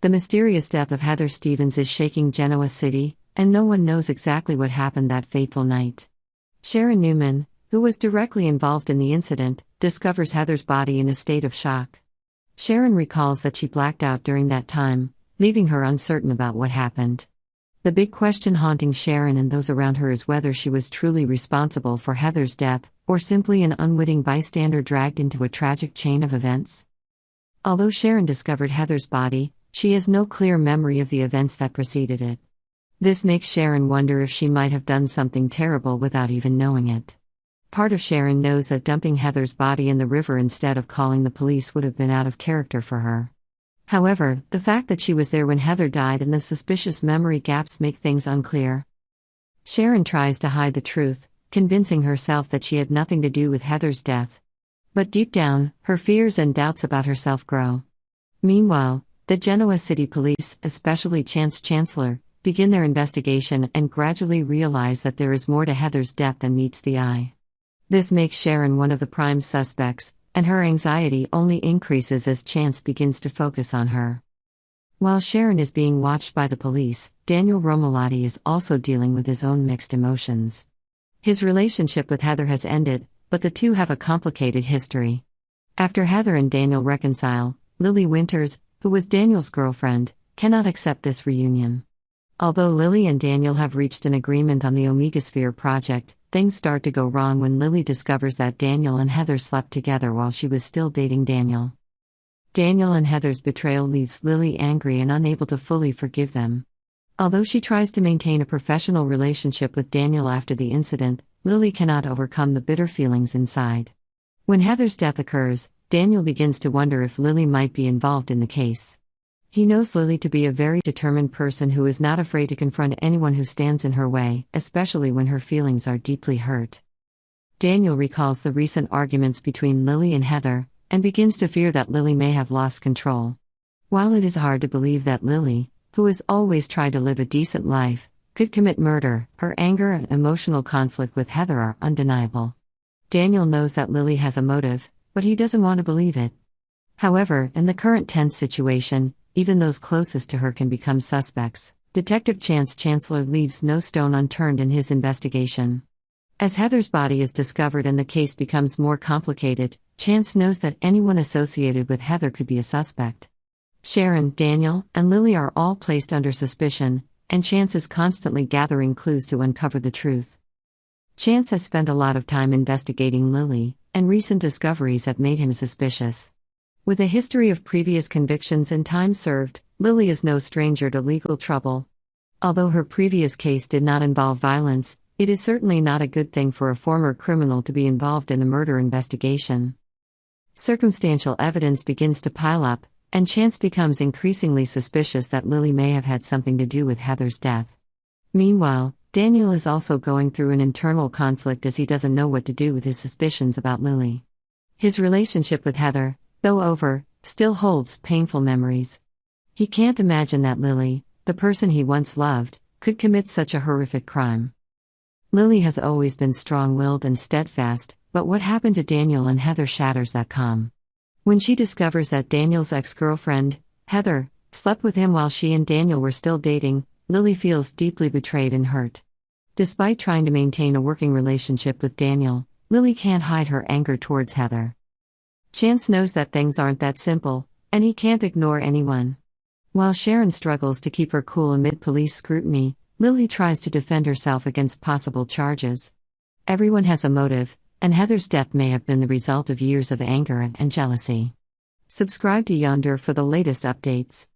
The mysterious death of Heather Stevens is shaking Genoa City, and no one knows exactly what happened that fateful night. Sharon Newman, who was directly involved in the incident, discovers Heather's body in a state of shock. Sharon recalls that she blacked out during that time, leaving her uncertain about what happened. The big question haunting Sharon and those around her is whether she was truly responsible for Heather's death, or simply an unwitting bystander dragged into a tragic chain of events. Although Sharon discovered Heather's body, she has no clear memory of the events that preceded it. This makes Sharon wonder if she might have done something terrible without even knowing it. Part of Sharon knows that dumping Heather's body in the river instead of calling the police would have been out of character for her. However, the fact that she was there when Heather died and the suspicious memory gaps make things unclear. Sharon tries to hide the truth, convincing herself that she had nothing to do with Heather's death. But deep down, her fears and doubts about herself grow. Meanwhile, the Genoa City Police, especially Chance Chancellor, begin their investigation and gradually realize that there is more to Heather's death than meets the eye. This makes Sharon one of the prime suspects, and her anxiety only increases as Chance begins to focus on her. While Sharon is being watched by the police, Daniel Romolotti is also dealing with his own mixed emotions. His relationship with Heather has ended, but the two have a complicated history. After Heather and Daniel reconcile, Lily Winters, who was Daniel's girlfriend, cannot accept this reunion. Although Lily and Daniel have reached an agreement on the Omegasphere project, things start to go wrong when Lily discovers that Daniel and Heather slept together while she was still dating Daniel. Daniel and Heather's betrayal leaves Lily angry and unable to fully forgive them. Although she tries to maintain a professional relationship with Daniel after the incident, Lily cannot overcome the bitter feelings inside. When Heather's death occurs, Daniel begins to wonder if Lily might be involved in the case. He knows Lily to be a very determined person who is not afraid to confront anyone who stands in her way, especially when her feelings are deeply hurt. Daniel recalls the recent arguments between Lily and Heather, and begins to fear that Lily may have lost control. While it is hard to believe that Lily, who has always tried to live a decent life, could commit murder, her anger and emotional conflict with Heather are undeniable. Daniel knows that Lily has a motive, but he doesn't want to believe it. However, in the current tense situation, even those closest to her can become suspects. Detective Chance Chancellor leaves no stone unturned in his investigation. As Heather's body is discovered and the case becomes more complicated, Chance knows that anyone associated with Heather could be a suspect. Sharon, Daniel, and Lily are all placed under suspicion, and Chance is constantly gathering clues to uncover the truth. Chance has spent a lot of time investigating Lily, and recent discoveries have made him suspicious. With a history of previous convictions and time served, Lily is no stranger to legal trouble. Although her previous case did not involve violence, it is certainly not a good thing for a former criminal to be involved in a murder investigation. Circumstantial evidence begins to pile up, and Chance becomes increasingly suspicious that Lily may have had something to do with Heather's death. Meanwhile, Daniel is also going through an internal conflict as he doesn't know what to do with his suspicions about Lily. His relationship with Heather, though over, still holds painful memories. He can't imagine that Lily, the person he once loved, could commit such a horrific crime. Lily has always been strong-willed and steadfast, but what happened to Daniel and Heather shatters that calm. When she discovers that Daniel's ex-girlfriend, Heather, slept with him while she and Daniel were still dating, Lily feels deeply betrayed and hurt. Despite trying to maintain a working relationship with Daniel, Lily can't hide her anger towards Heather. Chance knows that things aren't that simple, and he can't ignore anyone. While Sharon struggles to keep her cool amid police scrutiny, Lily tries to defend herself against possible charges. Everyone has a motive, and Heather's death may have been the result of years of anger and jealousy. Subscribe to Y&R for the latest updates.